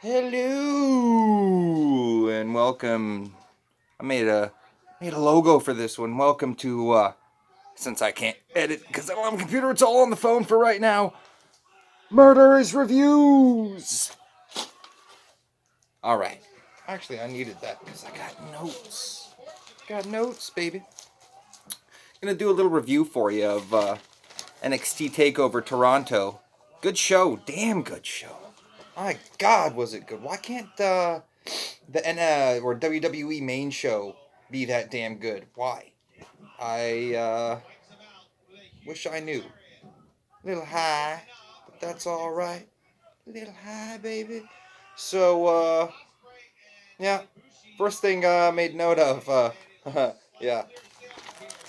Hello and welcome. I made a logo for this one. Welcome to since I can't edit because I don't have a computer, it's all on the phone for right now. Murderous Reviews. All right. Actually, I needed that because I got notes. Got notes, baby. Gonna do a little review for you of NXT Takeover Toronto. Good show. Damn good show. My God, was it good? Why can't the or WWE main show be that damn good? Why? I wish I knew. Little high, but that's all right. Little high, baby. So yeah. First thing I made note of. Yeah,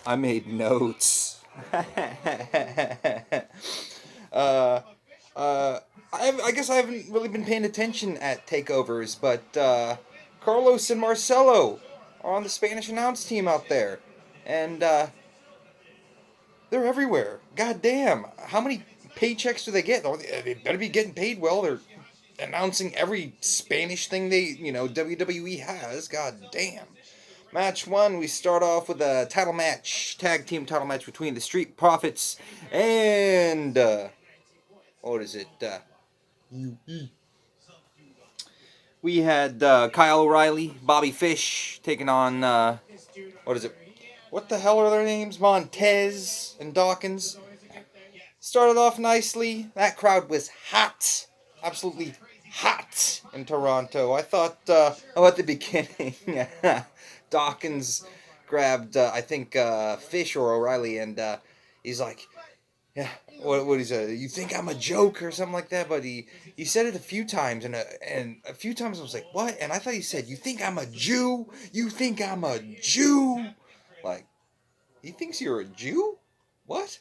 I made notes. uh, I guess I haven't really been paying attention at takeovers, but Carlos and Marcelo are on the Spanish announce team out there, and they're everywhere. God damn, how many paychecks do they get? Oh, they better be getting paid well. They're announcing every Spanish thing WWE has. God damn. Match one, we start off with a title match, tag team title match between the Street Profits and what is it? UE. We had Kyle O'Reilly, Bobby Fish taking on what is it? What the hell are their names? Montez and Dawkins. Started off nicely. That crowd was hot, absolutely hot in Toronto. I thought at the beginning, Dawkins grabbed I think Fish or O'Reilly, and he's like, yeah, what he said? You think I'm a joke or something like that? But he said it a few times, and a few times I was like, what? And I thought he said, you think I'm a Jew? You think I'm a Jew? Like, he thinks you're a Jew? What?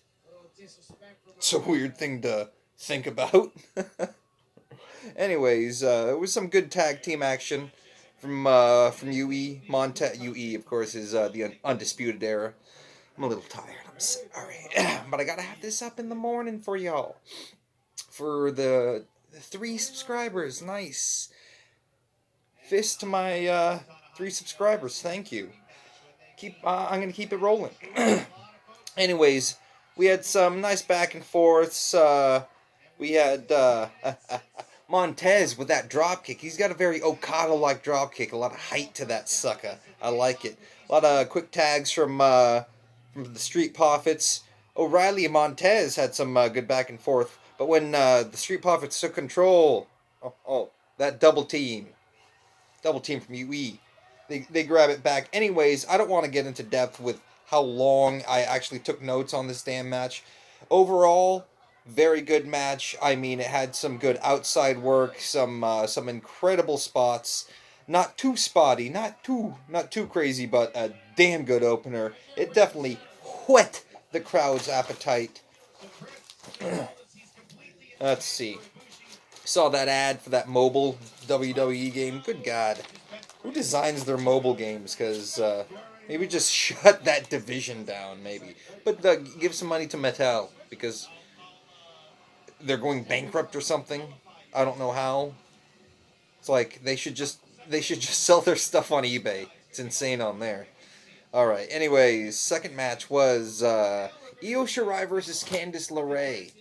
It's a weird thing to think about. Anyways, it was some good tag team action from UE. UE, of course, is the undisputed era. I'm a little tired. I'm sorry, but I gotta have this up in the morning for y'all. For the 3 subscribers, nice. Fist to my 3 subscribers. Thank you. I'm gonna keep it rolling. Anyways, we had some nice back and forths. We had Montez with that drop kick. He's got a very Okada-like drop kick. A lot of height to that sucker. I like it. A lot of quick tags from the Street Profits. O'Reilly and Montez had some good back and forth. But when the Street Profits took control, that double team from UE, they grab it back. Anyways, I don't want to get into depth with how long I actually took notes on this damn match. Overall, very good match. I mean, it had some good outside work, some incredible spots. Not too spotty, not too crazy, but a damn good opener. It definitely whet the crowd's appetite. Let's see. Saw that ad for that mobile WWE game. Good God. Who designs their mobile games? Because maybe just shut that division down, maybe. But give some money to Mattel, because they're going bankrupt or something. I don't know how. It's like they should just sell their stuff on eBay. It's insane on there. All right. Anyways, second match was Io Shirai versus Candice LeRae.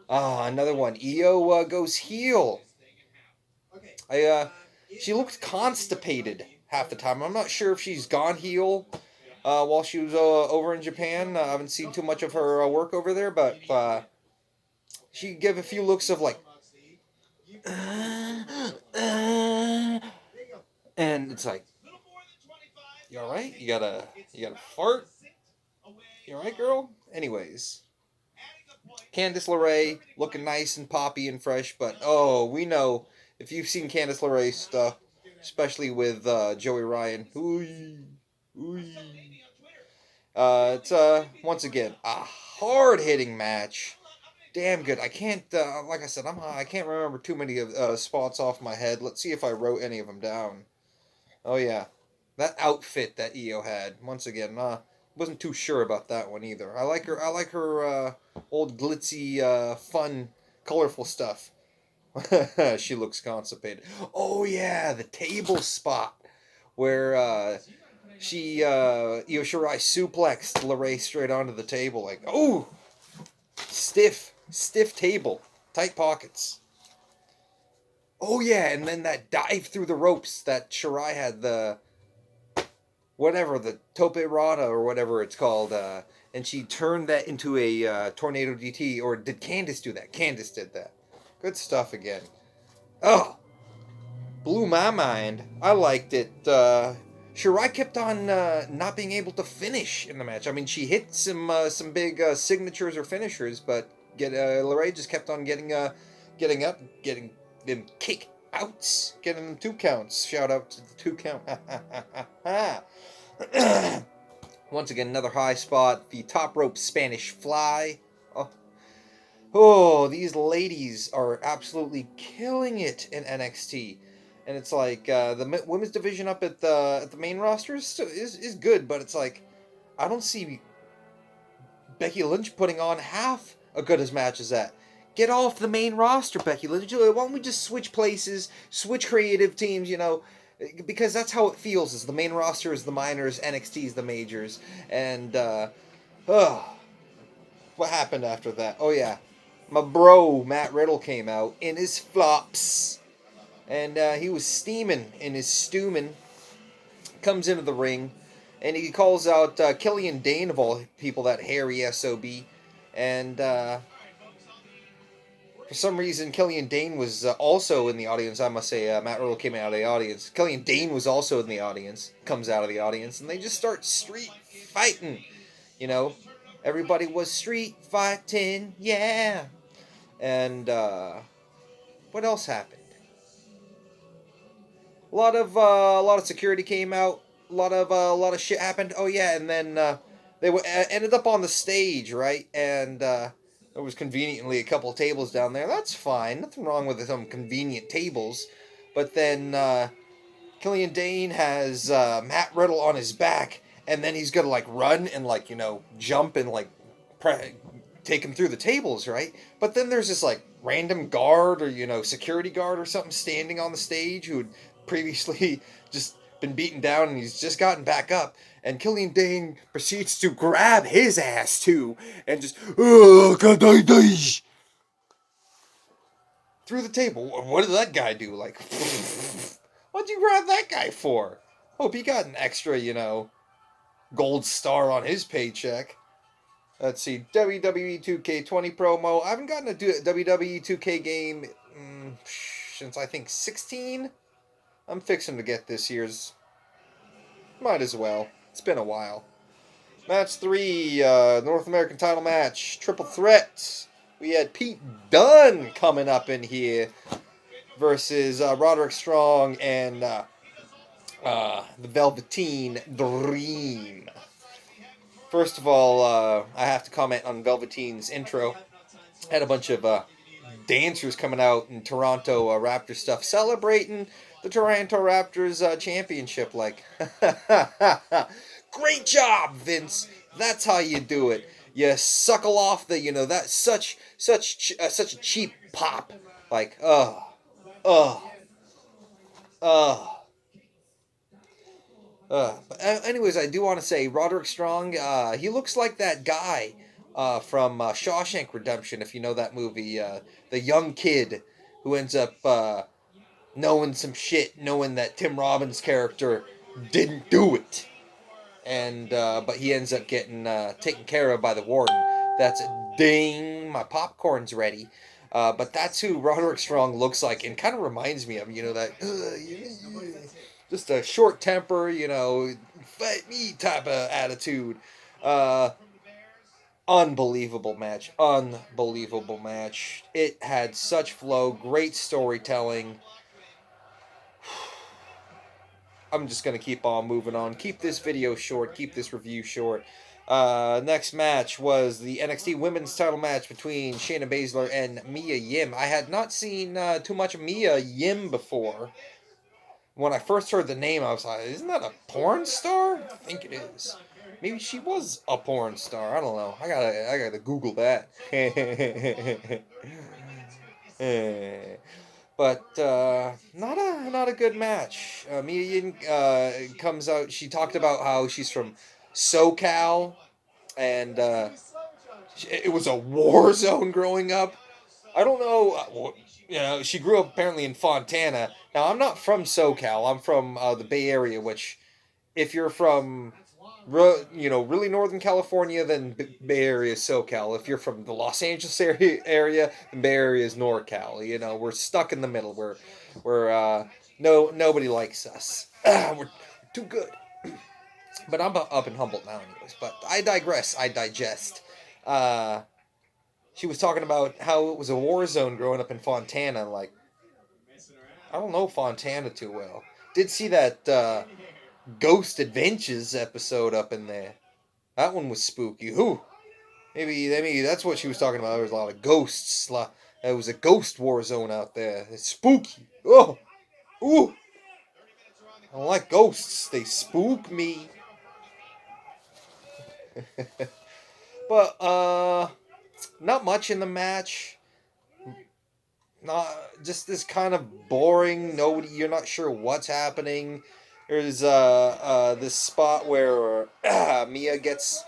Another one. Io goes heel. She looked constipated half the time. I'm not sure if she's gone heel while she was over in Japan. I haven't seen too much of her work over there, but she gave a few looks of like, and it's like, you all right? You gotta fart? You all right, girl? Anyways, Candice LeRae looking nice and poppy and fresh, but we know if you've seen Candice LeRae stuff, especially with Joey Ryan, it's once again a hard hitting match. Damn good. I can't, like I said, I can't remember too many of spots off my head. Let's see if I wrote any of them down. Oh yeah, that outfit that Io had. Once again, wasn't too sure about that one either. I like her. I like her old glitzy, fun, colorful stuff. She looks constipated. Oh yeah, the table spot where Shirai suplexed LeRae straight onto the table. Like, oh, stiff table, tight pockets. Oh yeah, and then that dive through the ropes that Shirai had, the tope rata or whatever it's called, and she turned that into a tornado DT. Or did Candice do that? Candice did that. Good stuff again. Oh, blew my mind. I liked it. Shirai kept on not being able to finish in the match. I mean, she hit some big signatures or finishers, but LeRae just kept on getting up, getting them kick outs, getting them 2 counts. Shout out to the 2 count. Once again, another high spot. The top rope Spanish fly. Oh, these ladies are absolutely killing it in NXT. And it's like the women's division up at the main roster is good, but it's like I don't see Becky Lynch putting on half a good as match as that. Get off the main roster, Becky Lynch. Why don't we just switch places, switch creative teams, because that's how it feels. Is the main roster is the minors, NXT is the majors, and what happened after that? Oh yeah, my bro Matt Riddle came out in his flops, and he was steaming in his stewman. Comes into the ring, and he calls out Killian Dane of all people, that hairy SOB, and for some reason Killian Dane was also in the audience. I must say, Matt Riddle came out of the audience. Killian Dane was also in the audience. Comes out of the audience, and they just start street fighting. You know, everybody was street fighting, yeah. And what else happened? A lot of security came out. A lot of shit happened. Oh yeah, and then they ended up on the stage, right? And there was conveniently a couple of tables down there. That's fine. Nothing wrong with some convenient tables. But then Killian Dane has Matt Riddle on his back, and then he's gonna like run and like jump and like take him through the tables, right? But then there's this like random guard or security guard or something standing on the stage who had previously just been beaten down, and he's just gotten back up, and Killian Dane proceeds to grab his ass too and just through the table. What did that guy do? Like, what'd you grab that guy for? Hope he got an extra, gold star on his paycheck. Let's see, WWE 2K20 promo. I haven't gotten a WWE 2K game since I think 16. I'm fixing to get this year's. Might as well. It's been a while. Match 3, North American title match, triple threat. We had Pete Dunne coming up in here versus Roderick Strong and the Velveteen Dream. First of all, I have to comment on Velveteen's intro. Had a bunch of dancers coming out in Toronto Raptors stuff, celebrating the Toronto Raptors championship. Like, great job, Vince. That's how you do it. You suckle off the, that's such a cheap pop. Like, uh. But anyways, I do want to say Roderick Strong. He looks like that guy from Shawshank Redemption, if you know that movie. The young kid who ends up knowing some shit, knowing that Tim Robbins' character didn't do it, and but he ends up getting taken care of by the warden. That's a ding. My popcorn's ready. But that's who Roderick Strong looks like, and kind of reminds me of that. Just a short temper, fight me type of attitude. Unbelievable match. Unbelievable match. It had such flow, great storytelling. I'm just going to keep on moving on. Keep this video short. Keep this review short. Next match was the NXT Women's title match between Shayna Baszler and Mia Yim. I had not seen too much of Mia Yim before. When I first heard the name, I was like, isn't that a porn star? I think it is. Maybe she was a porn star. I don't know. I gotta Google that. But not a good match. Mia Yim comes out. She talked about how she's from SoCal, and it was a war zone growing up. I don't know. You know, she grew up apparently in Fontana. Now I'm not from SoCal. I'm from the Bay Area, which if you're from really Northern California, then Bay Area is SoCal. If you're from the Los Angeles area, then Bay Area is NorCal. You know, we're stuck in the middle. We're no nobody likes us. We're too good. But I'm up in Humboldt now, anyways. But I digress. I digest. Uh, she was talking about how it was a war zone growing up in Fontana. Like, I don't know Fontana too well. Did see that Ghost Adventures episode up in there. That one was spooky. Who? Maybe that's what she was talking about. There was a lot of ghosts. There was a ghost war zone out there. It's spooky. Oh, ooh. I don't like ghosts. They spook me. But not much in the match. Not just this kind of boring. Nobody. You're not sure what's happening. There's this spot where Mia gets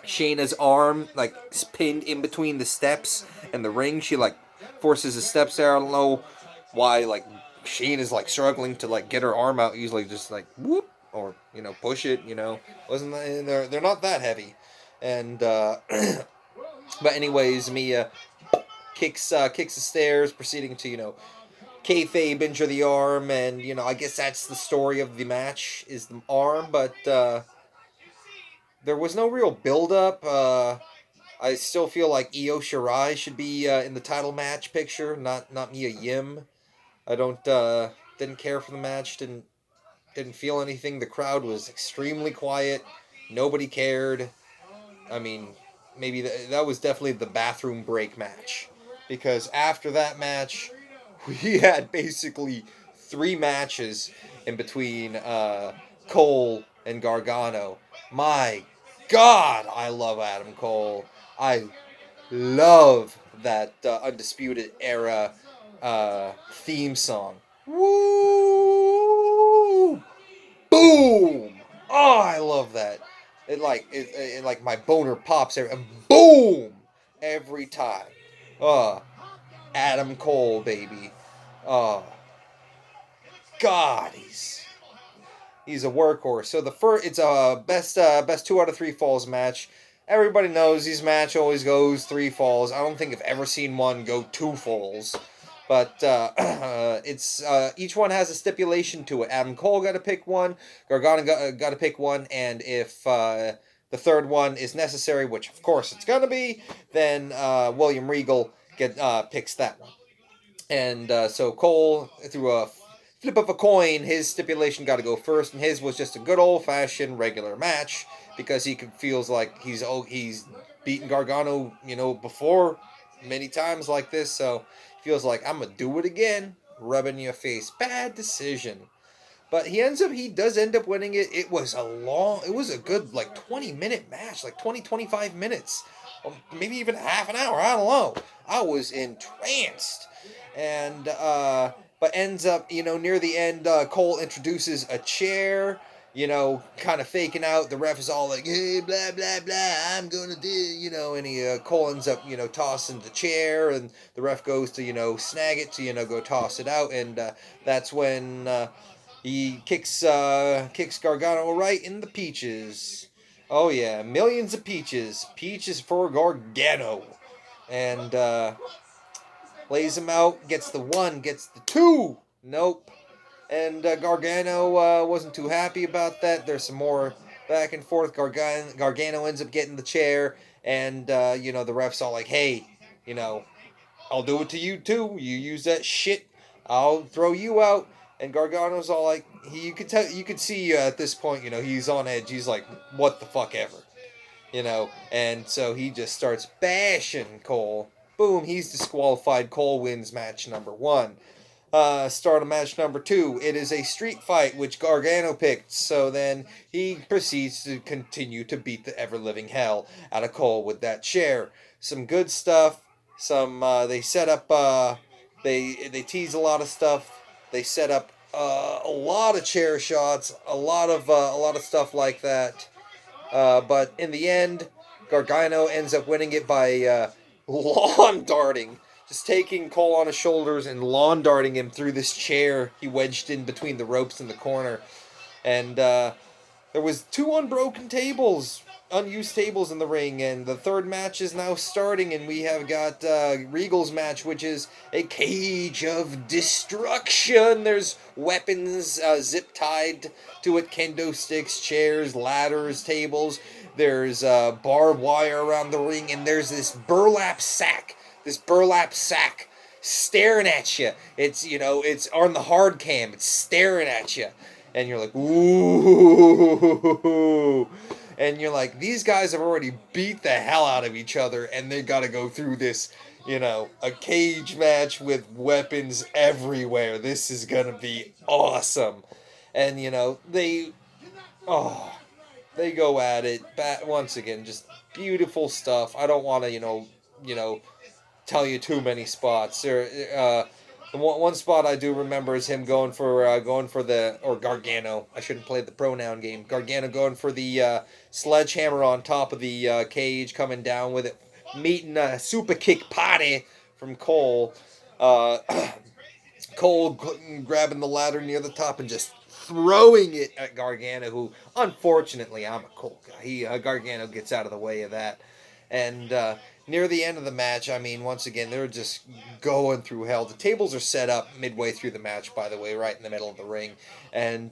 Shayna's arm like pinned in between the steps and the ring. She like forces the steps there. I don't know why like Shayna's like struggling to like get her arm out easily. Just like whoop or push it. Wasn't they're not that heavy, and but anyways, Mia kicks the stairs, proceeding to kayfabe injure the arm, and I guess that's the story of the match is the arm, but there was no real build up. I still feel like Io Shirai should be in the title match picture, not Mia Yim. I don't didn't care for the match. Didn't feel anything. The crowd was extremely quiet. Nobody cared. I mean, maybe that was definitely the bathroom break match, because after that match, we had basically 3 matches in between Cole and Gargano. My God, I love Adam Cole. I love that Undisputed Era theme song. Woo! Boom! Oh, I love that. It like my boner pops every boom every time. Adam Cole, baby. Oh, God, he's a workhorse. So the first, it's a best 2 out of 3 falls match. Everybody knows these match always goes 3 falls. I don't think I've ever seen one go 2 falls. But it's each one has a stipulation to it. Adam Cole got to pick one. Gargano got to pick one, and if the third one is necessary, which of course it's gonna be, then William Regal picks that one. And so Cole, through a flip of a coin, his stipulation got to go first, and his was just a good old fashioned regular match because feels like he's beaten Gargano, before many times like this, so he feels like I'm gonna do it again, rubbing your face. Bad decision. But he does end up winning it. It was a good like 20-minute match, like 25 minutes, or maybe even half an hour. I don't know. I was entranced, and but ends up near the end, Cole introduces a chair. Kind of faking out. The ref is all like, "Hey, blah blah blah, I'm gonna do," and Cole ends up tossing the chair, and the ref goes to snag it to go toss it out, and that's when. He kicks Gargano right in the peaches. Oh yeah, millions of peaches. Peaches for Gargano. And lays him out, gets the 1, gets the 2. Nope. And Gargano wasn't too happy about that. There's some more back and forth. Gargano ends up getting the chair, and the ref's all like, "Hey, I'll do it to you too. You use that shit, I'll throw you out." And Gargano's all like, you could see at this point, he's on edge. He's like, "What the fuck ever," And so he just starts bashing Cole. Boom, he's disqualified. Cole wins match number 1. Start of match number 2. It is a street fight, which Gargano picked. So then he proceeds to continue to beat the ever-living hell out of Cole with that chair. Some good stuff. They set up They tease a lot of stuff. They set up a lot of chair shots, a lot of stuff like that. But in the end, Gargano ends up winning it by lawn darting. Just taking Cole on his shoulders and lawn darting him through this chair he wedged in between the ropes in the corner. And there was two unused tables in the ring, and the third match is now starting, and we have got Regal's match, which is a cage of destruction. There's weapons zip tied to it, kendo sticks, chairs, ladders, tables. There's barbed wire around the ring, and there's this burlap sack staring at you. It's on the hard cam. It's staring at you. And you're like, ooh. And you're like, these guys have already beat the hell out of each other, and they got to go through this, a cage match with weapons everywhere. This is going to be awesome. And, they go at it. Once again, just beautiful stuff. I don't want to, tell you too many spots. The one spot I do remember is him going for Gargano. I shouldn't play the pronoun game. Gargano going for the sledgehammer on top of the cage, coming down with it, meeting a super kick party from Cole. Cole grabbing the ladder near the top and just throwing it at Gargano, who, unfortunately, I'm a Cole guy. Gargano gets out of the way of that. And near the end of the match, once again, they're just going through hell. The tables are set up midway through the match, by the way, right in the middle of the ring. And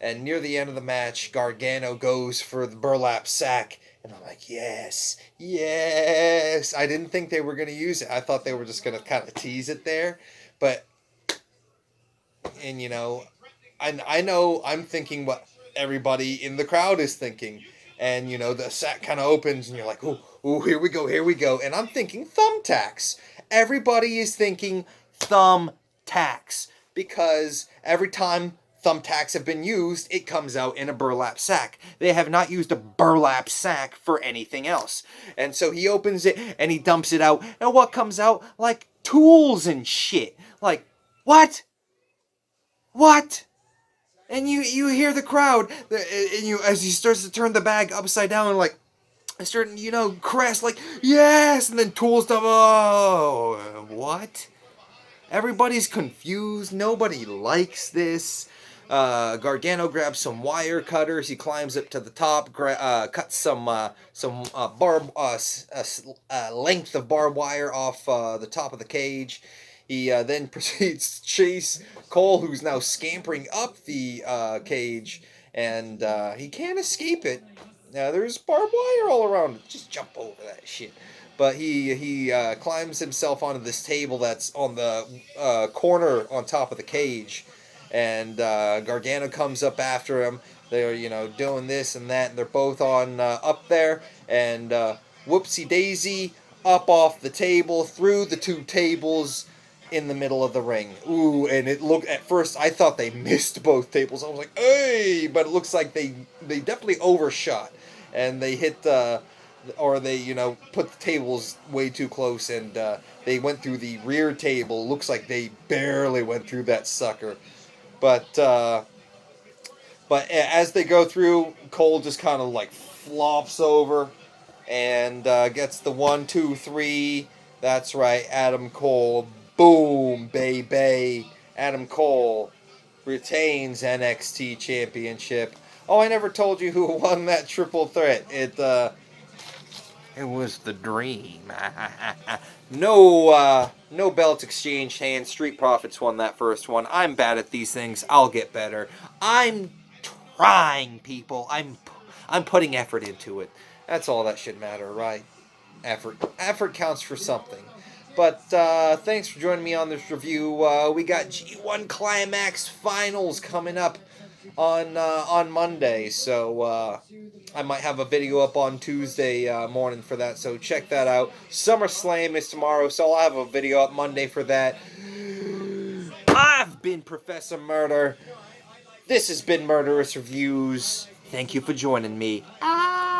near the end of the match, Gargano goes for the burlap sack. And I'm like, yes. I didn't think they were going to use it. I thought they were just going to kind of tease it there. But, I know I'm thinking what everybody in the crowd is thinking. And, the sack kind of opens and you're like, ooh, here we go. And I'm thinking thumbtacks. Everybody is thinking thumbtacks. Because every time thumbtacks have been used, it comes out in a burlap sack. They have not used a burlap sack for anything else. And so he opens it and he dumps it out. And what comes out? Like tools and shit. Like, what? And you hear the crowd, and as he starts to turn the bag upside down, and like, starting, crest, like, yes, and then tools stuff. Oh, what? Everybody's confused. Nobody likes this. Gargano grabs some wire cutters. He climbs up to the top, cuts some length of barbed wire off the top of the cage. He then proceeds to chase Cole, who's now scampering up the cage, and he can't escape it. Now, there's barbed wire all around it. Just jump over that shit. But he climbs himself onto this table that's on the corner on top of the cage, and Gargano comes up after him. They're, doing this and that, and they're both on up there, and whoopsie daisy, up off the table, through the two tables, in the middle of the ring. Ooh, and it looked, at first I thought they missed both tables. I was like, hey, but it looks like they definitely overshot, and they hit or they put the tables way too close, and they went through the rear table. Looks like they barely went through that sucker. But as they go through, Cole just kind of like flops over and gets the 1, 2, 3. That's right, Adam Cole. Boom, baby. Adam Cole retains NXT Championship. Oh, I never told you who won that triple threat. It was the Dream. No belts exchanged hands. Street Profits won that first one. I'm bad at these things. I'll get better. I'm trying, people. I'm putting effort into it. That's all that should matter, right? Effort counts for something. But thanks for joining me on this review. We got G1 Climax Finals coming up on Monday, so I might have a video up on Tuesday morning for that, so check that out. SummerSlam is tomorrow, so I'll have a video up Monday for that. I've been Professor Murder. This has been Murderous Reviews. Thank you for joining me.